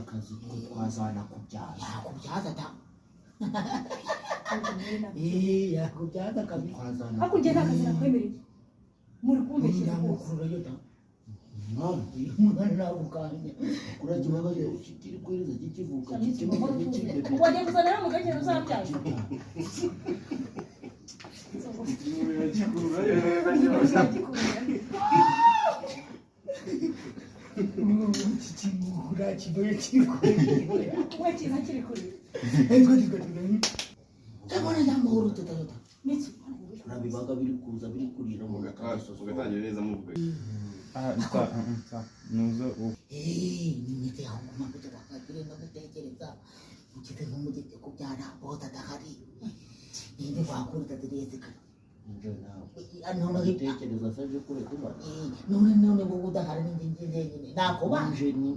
akazi twazana kubyara yakubyaza ta yakubyaza akazi twazana hakugenda akazi nakwemereye muri kumbeshyira mukuru yo ta umwana nagukanya uragibaga kiri kwereza kikivuka kikivuka kikivuka wajya kuzanira mu gakero uzabyaye kikimura kiboye kikore we kiza kiri kure ndabona nyamahoro tutayota mitsu urabibaga biri kuza biri kurira mu ugatangira neza muvuga nuzo nimite aho kumakuta bakagire no gutekereza ukite nk'umugete kubyara bota dahari ninde wakura tadireze ka none gutekereza savye kure kuba none wowe udahari n'ingingi nyine nako banje ni